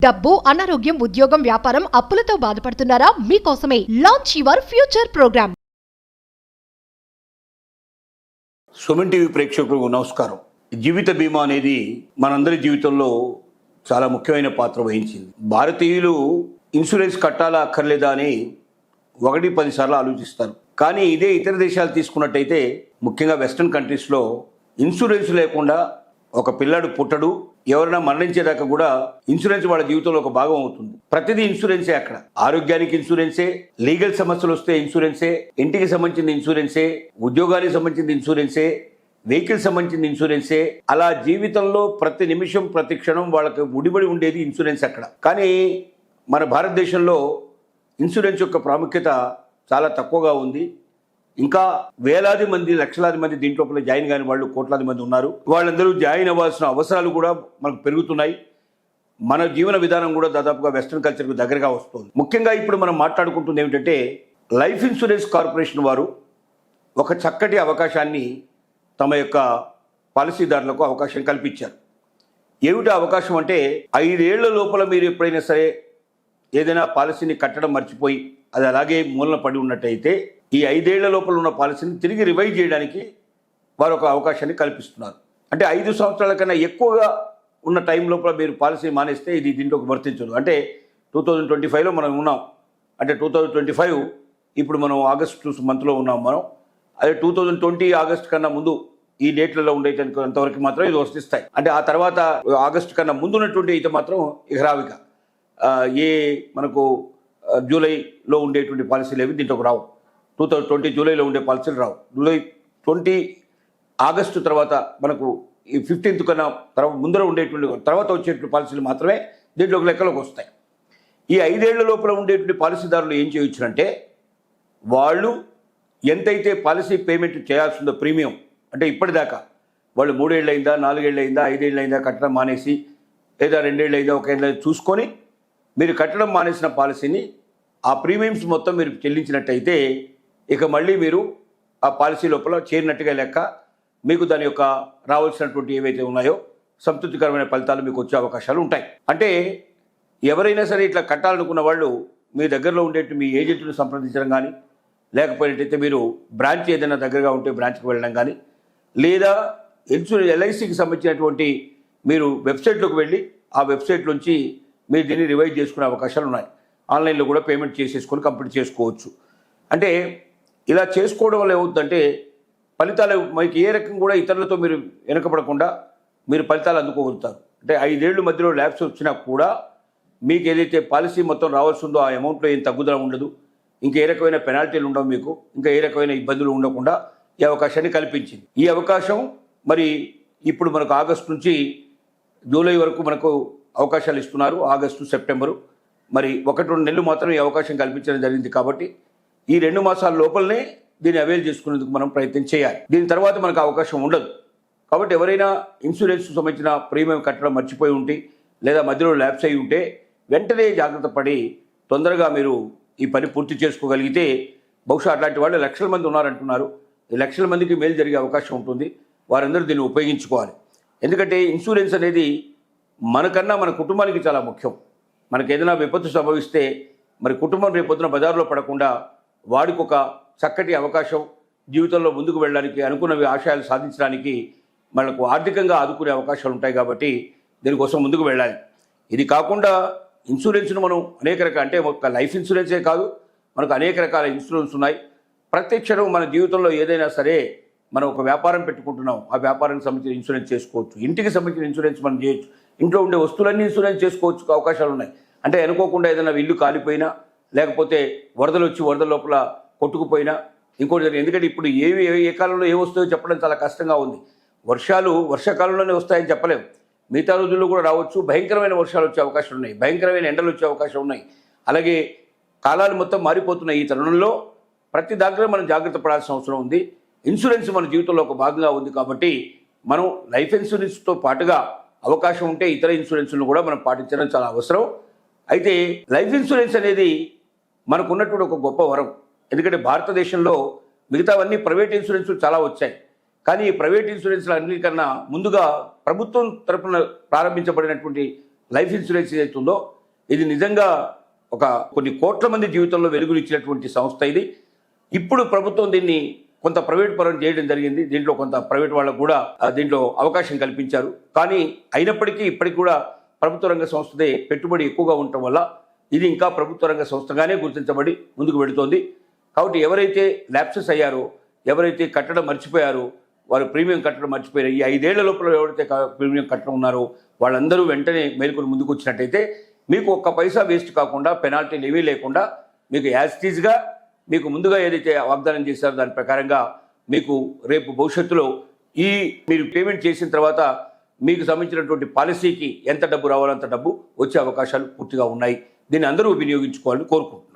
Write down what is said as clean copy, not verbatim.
డబ్బు, అనారోగ్యం, ఉద్యోగం, వ్యాపారం, అప్పులతో బాధపడుతున్నారా? మీకోసమే launch your future programme. Suman TV ప్రేక్షకులకు నమస్కారం. జీవిత బీమా అనేది మనందరి జీవితంలో చాలా ముఖ్యమైన పాత్ర వహించింది. భారతీయులు ఇన్సూరెన్స్ కట్టాలా అక్కర్లేదా అని 1-10 సార్లు ఆలోచిస్తారు. కానీ ఇదే ఇతర దేశాలు తీసుకున్నట్టయితే, ముఖ్యంగా వెస్ట్రన్ కంట్రీస్లో ఇన్సూరెన్స్ లేకుండా ఒక పిల్లాడు పుట్టడు, ఎవరైనా మరణించేదాకా కూడా ఇన్సూరెన్స్ వాళ్ళ జీవితంలో ఒక భాగం అవుతుంది. ప్రతిదీ ఇన్సూరెన్సే. అక్కడ ఆరోగ్యానికి ఇన్సూరెన్సే, లీగల్ సమస్యలు వస్తే ఇన్సూరెన్సే, ఇంటికి సంబంధించిన ఇన్సూరెన్సే, ఉద్యోగానికి సంబంధించిన ఇన్సూరెన్సే, వెహికల్ సంబంధించిన ఇన్సూరెన్సే. అలా జీవితంలో ప్రతి నిమిషం ప్రతి క్షణం వాళ్ళకి ముడిపడి ఉండేది ఇన్సూరెన్స్ అక్కడ. కానీ మన భారతదేశంలో ఇన్సూరెన్స్ యొక్క ప్రాముఖ్యత చాలా తక్కువగా ఉంది. ఇంకా వేలాది మంది, లక్షలాది మంది దీంట్లో జాయిన్ కాని వాళ్ళు కోట్లాది మంది ఉన్నారు. వాళ్ళందరూ జాయిన్ అవ్వాల్సిన అవసరాలు కూడా మనకు పెరుగుతున్నాయి. మన జీవన విధానం కూడా దాదాపుగా వెస్ట్రన్ కల్చర్కు దగ్గరగా వస్తుంది. ముఖ్యంగా ఇప్పుడు మనం మాట్లాడుకుంటుంది ఏమిటంటే, లైఫ్ ఇన్సూరెన్స్ కార్పొరేషన్ వారు ఒక చక్కటి అవకాశాన్ని తమ యొక్క పాలసీదారులకు అవకాశం కల్పించారు. ఏమిటి అవకాశం అంటే, 5 ఏళ్ల లోపల మీరు ఎప్పుడైనా సరే ఏదైనా పాలసీని కట్టడం మర్చిపోయి అది అలాగే మూలన పడి ఉన్నట్టయితే, ఈ 5 ఏళ్ల లోపల ఉన్న పాలసీని తిరిగి రివైజ్ చేయడానికి వారు ఒక అవకాశాన్ని కల్పిస్తున్నారు. అంటే 5 సంవత్సరాల కన్నా ఎక్కువగా ఉన్న టైం లోపల మీరు పాలసీ మానేస్తే ఇది దీంట్లోకి వర్తించదు. అంటే 2025లో మనం ఉన్నాం. అంటే 2025 ఇప్పుడు మనం ఆగస్టు మంత్లో ఉన్నాం మనం. అదే 2020 ఆగస్టు కన్నా ముందు ఈ డేట్లలో ఉండేటంతవరకు మాత్రం ఇది వర్తిస్తాయి. అంటే ఆ తర్వాత ఆగస్టు కన్నా ముందు ఉన్నటువంటి అయితే మాత్రం ఇక రావిక ఏ మనకు జూలైలో ఉండేటువంటి పాలసీలు ఏవి దీంట్లోకి రావు. 2020 జూలైలో ఉండే పాలసీలు రావు. జూలై 20 ఆగస్టు తర్వాత మనకు ఈ 15th కన్నా ముందర ఉండేటువంటి తర్వాత వచ్చేటువంటి పాలసీలు మాత్రమే దీంట్లోకి లెక్కలోకి వస్తాయి. ఈ 5 ఏళ్ల లోపల ఉండేటువంటి పాలసీదారులు ఏం చేయొచ్చునంటే, వాళ్ళు ఎంతైతే పాలసీ పేమెంట్ చేయాల్సిందో ప్రీమియం, అంటే ఇప్పటిదాకా వాళ్ళు 3 ఏళ్ళు అయిందా, 4 ఏళ్ళు అయిందా, 5 ఏళ్ళు అయిందా కట్టడం మానేసి, లేదా 2 ఏళ్ళు అయిందా, 1 ఏళ్ళు చూసుకొని మీరు కట్టడం మానేసిన పాలసీని ఆ ప్రీమియమ్స్ మొత్తం మీరు చెల్లించినట్టయితే ఇక మళ్ళీ మీరు ఆ పాలసీ లోపల చేరినట్టుగా లెక్క. మీకు దాని యొక్క రావాల్సినటువంటి ఏవైతే ఉన్నాయో సంతృప్తికరమైన ఫలితాలు మీకు వచ్చే అవకాశాలు ఉంటాయి. అంటే ఎవరైనా సరే ఇట్లా కట్టాలనుకున్న వాళ్ళు మీ దగ్గరలో ఉండేటి మీ ఏజెంట్ను సంప్రదించడం కానీ, లేకపోయినట్టయితే మీరు బ్రాంచ్ ఏదైనా దగ్గరగా ఉంటే బ్రాంచ్కి వెళ్ళడం కానీ, లేదా ఎల్ఐసికి సంబంధించినటువంటి మీరు వెబ్సైట్లోకి వెళ్ళి ఆ వెబ్సైట్ నుంచి మీరు దీన్ని రివైజ్ చేసుకునే అవకాశాలు ఉన్నాయి. ఆన్లైన్లో కూడా పేమెంట్ చేసేసుకొని కంప్లీట్ చేసుకోవచ్చు. అంటే ఇలా చేసుకోవడం వల్ల ఏమవుతుందంటే, ఫలితాలు మీకు ఏ రకం కూడా ఇతరులతో మీరు వెనకపడకుండా మీరు ఫలితాలు అందుకోగలుగుతారు. అంటే 5 ఏళ్ళు మధ్యలో ల్యాబ్స్ వచ్చినా కూడా మీకు ఏదైతే పాలసీ మొత్తం రావాల్సి ఉందో ఆ అమౌంట్లో ఏం తగ్గుదల ఉండదు. ఇంకా ఏ రకమైన పెనాల్టీలు ఉండవు, మీకు ఇంకా ఏ రకమైన ఇబ్బందులు ఉండకుండా ఈ అవకాశాన్ని కల్పించింది. ఈ అవకాశం మరి ఇప్పుడు మనకు ఆగస్టు నుంచి జూలై వరకు మనకు అవకాశాలు ఇస్తున్నారు. ఆగస్టు, సెప్టెంబరు, మరి 1-2 నెలలు మాత్రం ఈ అవకాశం కల్పించడం జరిగింది. కాబట్టి ఈ 2 మాసాల లోపలనే దీన్ని అవైల్ చేసుకునేందుకు మనం ప్రయత్నం చేయాలి. దీని తర్వాత మనకు అవకాశం ఉండదు. కాబట్టి ఎవరైనా ఇన్సూరెన్స్ సంబంధించిన ప్రీమియం కట్టడం మర్చిపోయి ఉంటే, లేదా మధ్యలో ల్యాప్స్ అయి ఉంటే, వెంటనే జాగ్రత్త పడి తొందరగా మీరు ఈ పని పూర్తి చేసుకోగలిగితే, బహుశా అట్లాంటి వాళ్ళు లక్షల మంది ఉన్నారంటున్నారు. ఈ లక్షల మందికి మేలు జరిగే అవకాశం ఉంటుంది. వారందరూ దీన్ని ఉపయోగించుకోవాలి. ఎందుకంటే ఇన్సూరెన్స్ అనేది మనకన్నా మన కుటుంబానికి చాలా ముఖ్యం. మనకు ఏదైనా విపత్తు సంభవిస్తే మరి కుటుంబం రేపొద్దున బజారులో పడకుండా వాడికి ఒక చక్కటి అవకాశం, జీవితంలో ముందుకు వెళ్ళడానికి, అనుకున్నవి ఆశయాలు సాధించడానికి మనకు ఆర్థికంగా ఆదుకునే అవకాశాలు ఉంటాయి. కాబట్టి దీనికోసం ముందుకు వెళ్ళాలి. ఇది కాకుండా ఇన్సూరెన్స్ను మనం అనేక రకాల, అంటే ఒక లైఫ్ ఇన్సూరెన్సే కాదు, మనకు అనేక రకాల ఇన్సూరెన్స్ ఉన్నాయి. ప్రతి క్షణం మన జీవితంలో ఏదైనా సరే మనం ఒక వ్యాపారం పెట్టుకుంటున్నాం, ఆ వ్యాపారానికి సంబంధించిన ఇన్సూరెన్స్ చేసుకోవచ్చు. ఇంటికి సంబంధించిన ఇన్సూరెన్స్ మనం చేయొచ్చు. ఇంట్లో ఉండే వస్తువులన్నీ ఇన్సూరెన్స్ చేసుకోవచ్చు అవకాశాలు ఉన్నాయి. అంటే అనుకోకుండా ఏదైనా ఇల్లు కాలిపోయినా, లేకపోతే వరదలు వచ్చి వరద లోపల కొట్టుకుపోయినా, ఇంకోటి. ఎందుకంటే ఇప్పుడు ఏ కాలంలో ఏ వస్తాయో చెప్పడం చాలా కష్టంగా ఉంది. వర్షాకాలంలోనే వస్తాయని చెప్పలేము, మిగతా రోజుల్లో కూడా రావచ్చు. భయంకరమైన వర్షాలు వచ్చే అవకాశాలు ఉన్నాయి, భయంకరమైన ఎండలు వచ్చే అవకాశం ఉన్నాయి. అలాగే కాలాలు మొత్తం మారిపోతున్నాయి. ఈ తరుణంలో ప్రతి దగ్గర మనం జాగ్రత్త పడాల్సిన అవసరం ఉంది. ఇన్సూరెన్స్ మన జీవితంలో ఒక భాగంగా ఉంది. కాబట్టి మనం లైఫ్ ఇన్సూరెన్స్తో పాటుగా అవకాశం ఉంటే ఇతర ఇన్సూరెన్స్లను కూడా మనం పాటించడం చాలా అవసరం. అయితే లైఫ్ ఇన్సూరెన్స్ అనేది మనకు ఉన్నటువంటి ఒక గొప్ప వరం. ఎందుకంటే భారతదేశంలో మిగతావన్నీ ప్రైవేట్ ఇన్సూరెన్స్లు చాలా వచ్చాయి. కానీ ఈ ప్రైవేట్ ఇన్సూరెన్స్లు అన్నిటికన్నా ముందుగా ప్రభుత్వం తరపున ప్రారంభించబడినటువంటి లైఫ్ ఇన్సూరెన్స్ ఏదైతుందో ఇది నిజంగా ఒక కొన్ని కోట్ల మంది జీవితంలో వెలుగునిచ్చినటువంటి సంస్థ ఇది. ఇప్పుడు ప్రభుత్వం దీన్ని కొంత ప్రైవేట్ పరం చేయడం జరిగింది. దీంట్లో కొంత ప్రైవేట్ వాళ్ళకు కూడా దీంట్లో అవకాశం కల్పించారు. కానీ అయినప్పటికీ ఇప్పటికి కూడా ప్రభుత్వ రంగ సంస్థదే పెట్టుబడి ఎక్కువగా ఉండటం వల్ల ఇది ఇంకా ప్రభుత్వ రంగ సంస్థగానే గుర్తించబడి ముందుకు వెళుతోంది. కాబట్టి ఎవరైతే ల్యాప్సెస్ అయ్యారో, ఎవరైతే కట్టడం మర్చిపోయారో, వారు ప్రీమియం కట్టడం మర్చిపోయారు, ఈ 5 ఏళ్ల లోపల ఎవరైతే ప్రీమియం కట్టడం ఉన్నారో వాళ్ళందరూ వెంటనే మేలుకొని ముందుకు వచ్చినట్టయితే మీకు ఒక్క పైసా వేస్ట్ కాకుండా, పెనాల్టీలు ఏమీ లేకుండా మీకు యాజ్టీజ్గా మీకు ముందుగా ఏదైతే వాగ్దానం చేశారో దాని ప్రకారంగా మీకు రేపు భవిష్యత్తులో మీరు పేమెంట్ చేసిన తర్వాత మీకు సంబంధించినటువంటి పాలసీకి ఎంత డబ్బు రావాలో అంత డబ్బు వచ్చే అవకాశాలు పూర్తిగా ఉన్నాయి. దీన్ని అందరూ వినియోగించుకోవాలని కోరుకుంటున్నాను.